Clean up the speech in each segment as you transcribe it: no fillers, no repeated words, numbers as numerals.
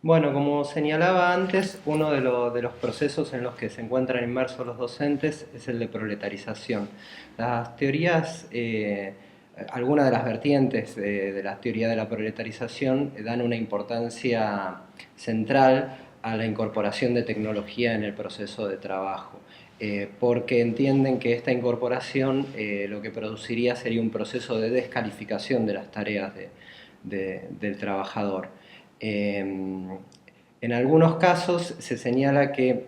Bueno, como señalaba antes, uno de los procesos en los que se encuentran inmersos los docentes es el de proletarización. Las teorías, algunas de las vertientes de la teoría de la proletarización dan una importancia central a la incorporación de tecnología en el proceso de trabajo. Porque entienden que esta incorporación lo que produciría sería un proceso de descalificación de las tareas del trabajador. En algunos casos se señala que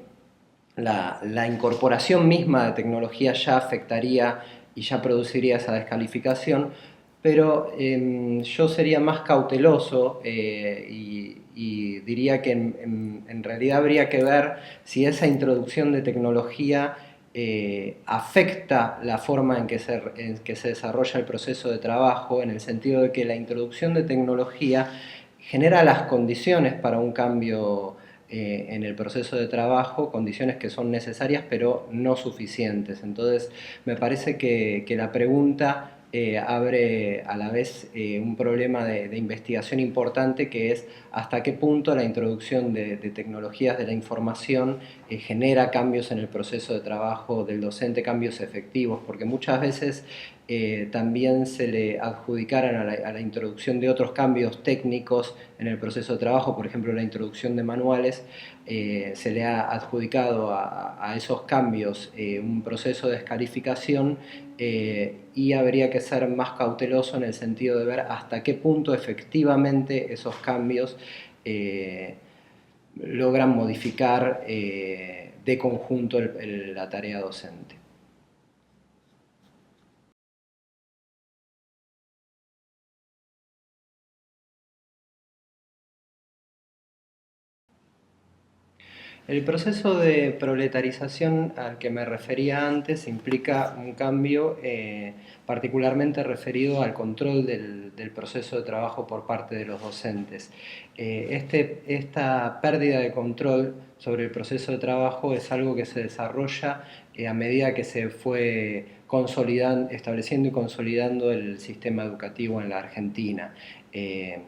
la incorporación misma de tecnología ya afectaría y ya produciría esa descalificación, pero yo sería más cauteloso y diría que en realidad habría que ver si esa introducción de tecnología afecta la forma en que se desarrolla el proceso de trabajo, en el sentido de que la introducción de tecnología genera las condiciones para un cambio en el proceso de trabajo, condiciones que son necesarias pero no suficientes. Entonces me parece que la pregunta abre a la vez un problema de investigación importante, que es hasta qué punto la introducción de tecnologías de la información genera cambios en el proceso de trabajo del docente, cambios efectivos, porque muchas veces también se le adjudicaran a la introducción de otros cambios técnicos en el proceso de trabajo, por ejemplo la introducción de manuales, se le ha adjudicado a esos cambios un proceso de descalificación, y habría que ser más cauteloso en el sentido de ver hasta qué punto efectivamente esos cambios eh, logran modificar de conjunto la tarea docente. El proceso de proletarización al que me refería antes implica un cambio particularmente referido al control del proceso de trabajo por parte de los docentes. Esta pérdida de control sobre el proceso de trabajo es algo que se desarrolla a medida que se fue estableciendo y consolidando el sistema educativo en la Argentina. Eh,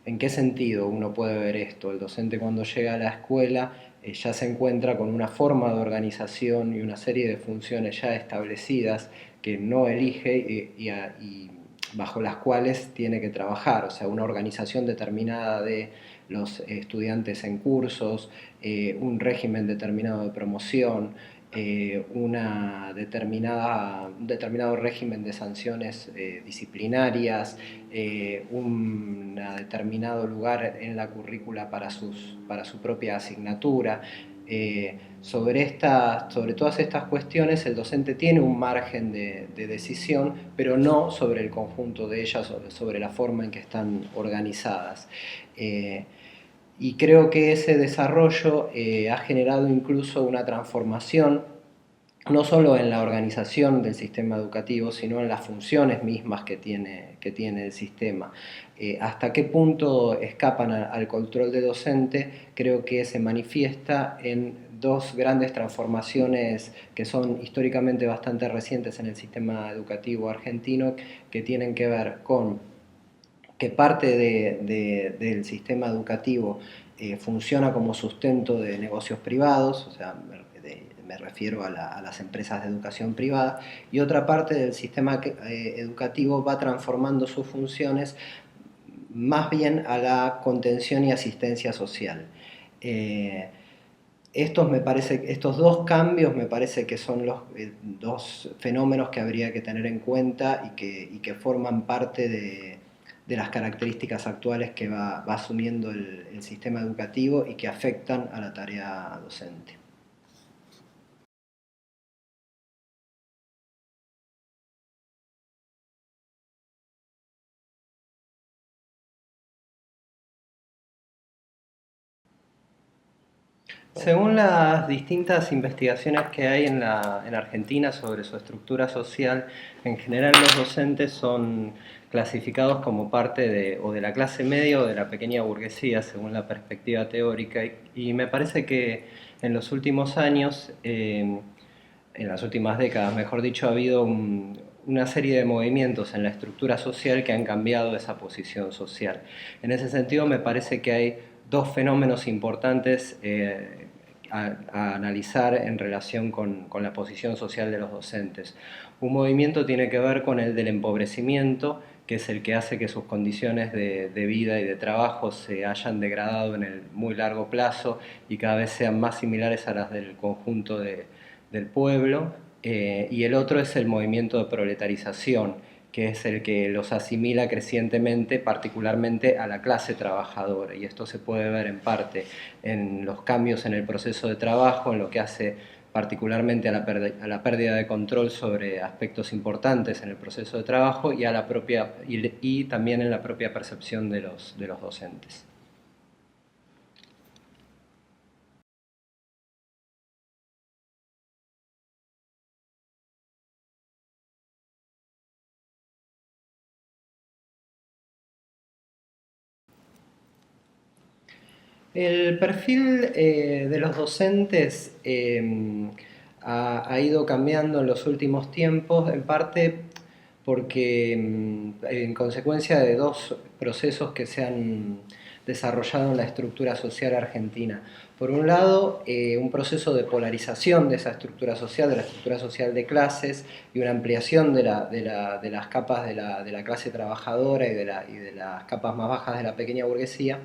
¿En qué sentido uno puede ver esto? El docente, cuando llega a la escuela, ya se encuentra con una forma de organización y una serie de funciones ya establecidas que no elige y bajo las cuales tiene que trabajar, o sea, una organización determinada de los estudiantes en cursos, un régimen determinado de promoción, un determinado régimen de sanciones disciplinarias, un determinado lugar en la currícula para su propia asignatura. Sobre todas estas cuestiones el docente tiene un margen de decisión, pero no sobre el conjunto de ellas, sobre la forma en que están organizadas. Y creo que ese desarrollo ha generado incluso una transformación no solo en la organización del sistema educativo, sino en las funciones mismas que tiene el sistema. Hasta qué punto escapan al control de docente, creo que se manifiesta en dos grandes transformaciones que son históricamente bastante recientes en el sistema educativo argentino, que tienen que ver con que parte del sistema educativo funciona como sustento de negocios privados, o sea, me refiero a las empresas de educación privada, y otra parte del sistema educativo va transformando sus funciones más bien a la contención y asistencia social. Eh, estos dos cambios me parece que son los dos fenómenos que habría que tener en cuenta y que forman parte de las características actuales que va asumiendo el sistema educativo y que afectan a la tarea docente. Según las distintas investigaciones que hay en Argentina sobre su estructura social, en general los docentes son clasificados como parte o de la clase media o de la pequeña burguesía, según la perspectiva teórica. Y me parece que en los últimos años, en las últimas décadas, mejor dicho, ha habido una serie de movimientos en la estructura social que han cambiado esa posición social. En ese sentido, me parece que hay dos fenómenos importantes a analizar en relación con la posición social de los docentes. Un movimiento tiene que ver con el del empobrecimiento, que es el que hace que sus condiciones de vida y de trabajo se hayan degradado en el muy largo plazo y cada vez sean más similares a las del conjunto del pueblo, y el otro es el movimiento de proletarización, que es el que los asimila crecientemente, particularmente a la clase trabajadora. Y esto se puede ver en parte en los cambios en el proceso de trabajo, en lo que hace particularmente a la pérdida de control sobre aspectos importantes en el proceso de trabajo y, y también en la propia percepción de los docentes. El perfil de los docentes ha ido cambiando en los últimos tiempos, en parte porque en consecuencia de dos procesos que se han desarrollado en la estructura social argentina. Por un lado, un proceso de polarización de esa estructura social, de la estructura social de clases, y una ampliación de las capas de la clase trabajadora y de las capas más bajas de la pequeña burguesía.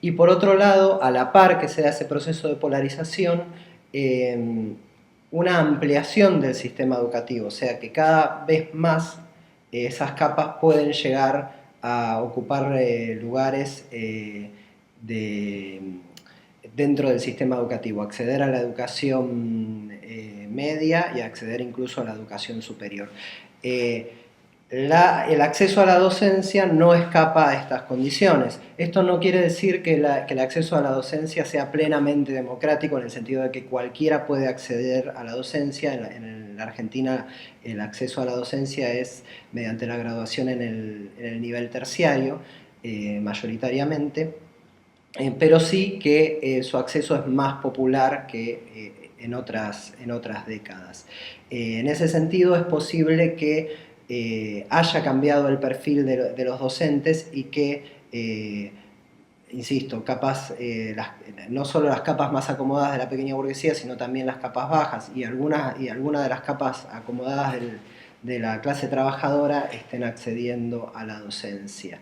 Y por otro lado, a la par que se da ese proceso de polarización, una ampliación del sistema educativo, o sea que cada vez más esas capas pueden llegar a ocupar lugares dentro del sistema educativo, acceder a la educación media y acceder incluso a la educación superior. El acceso a la docencia no escapa a estas condiciones. Esto no quiere decir que el acceso a la docencia sea plenamente democrático, en el sentido de que cualquiera puede acceder a la docencia. En la Argentina el acceso a la docencia es mediante la graduación en el nivel terciario, mayoritariamente, pero sí que su acceso es más popular que en otras décadas. En ese sentido es posible que haya cambiado el perfil de los docentes y que, insisto, no solo las capas más acomodadas de la pequeña burguesía, sino también las capas bajas y algunas de las capas acomodadas de la clase trabajadora estén accediendo a la docencia.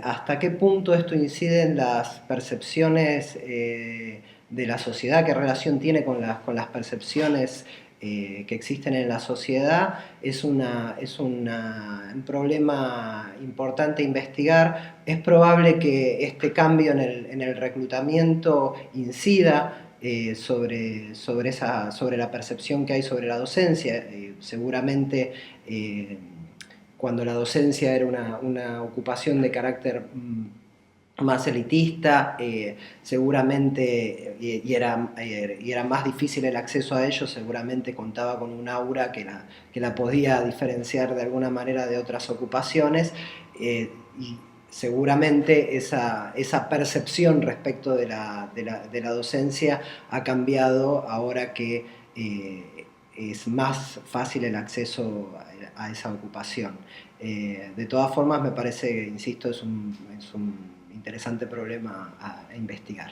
¿Hasta qué punto esto incide en las percepciones de la sociedad? ¿Qué relación tiene con las percepciones que existen en la sociedad? Es un problema importante a investigar. Es probable que este cambio en el reclutamiento incida sobre la percepción que hay sobre la docencia. Seguramente cuando la docencia era una ocupación de carácter más elitista, seguramente, y era más difícil el acceso a ello, seguramente contaba con un aura que la podía diferenciar de alguna manera de otras ocupaciones, y seguramente esa percepción respecto de la docencia ha cambiado ahora que es más fácil el acceso a esa ocupación. De todas formas, me parece, insisto, es un interesante problema a investigar.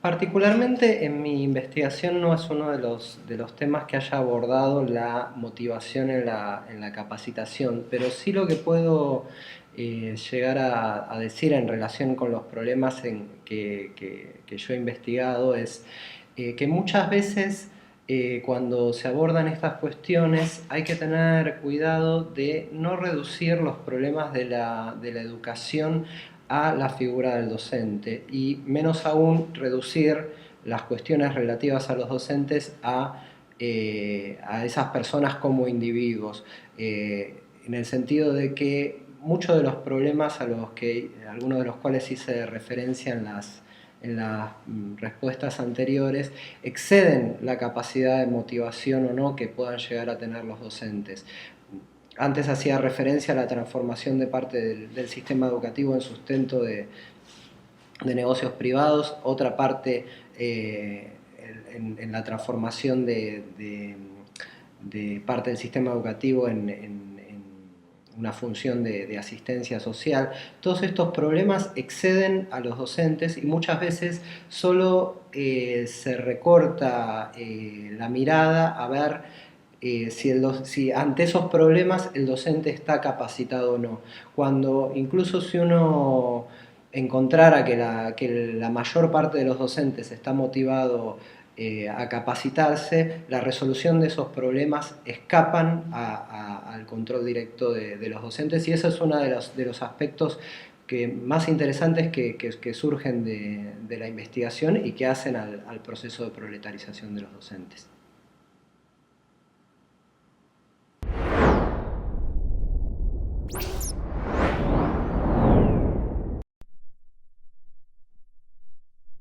Particularmente en mi investigación no es uno de los temas que haya abordado la motivación en la capacitación, pero sí lo que puedo llegar a decir en relación con los problemas que yo he investigado es que muchas veces cuando se abordan estas cuestiones hay que tener cuidado de no reducir los problemas de la educación a la figura del docente y menos aún reducir las cuestiones relativas a los docentes a esas personas como individuos, en el sentido de que muchos de los problemas algunos de los cuales hice referencia en las respuestas anteriores, exceden la capacidad de motivación o no que puedan llegar a tener los docentes. Antes hacía referencia a la transformación de parte del sistema educativo en sustento de negocios privados, otra parte en la transformación de parte del sistema educativo en una función de asistencia social. Todos estos problemas exceden a los docentes y muchas veces solo se recorta la mirada a ver si ante esos problemas el docente está capacitado o no. Cuando incluso si uno encontrara que la mayor parte de los docentes está motivado a capacitarse, la resolución de esos problemas escapan al control directo de los docentes, y ese es uno de los aspectos más interesantes que surgen de la investigación y que hacen al proceso de proletarización de los docentes.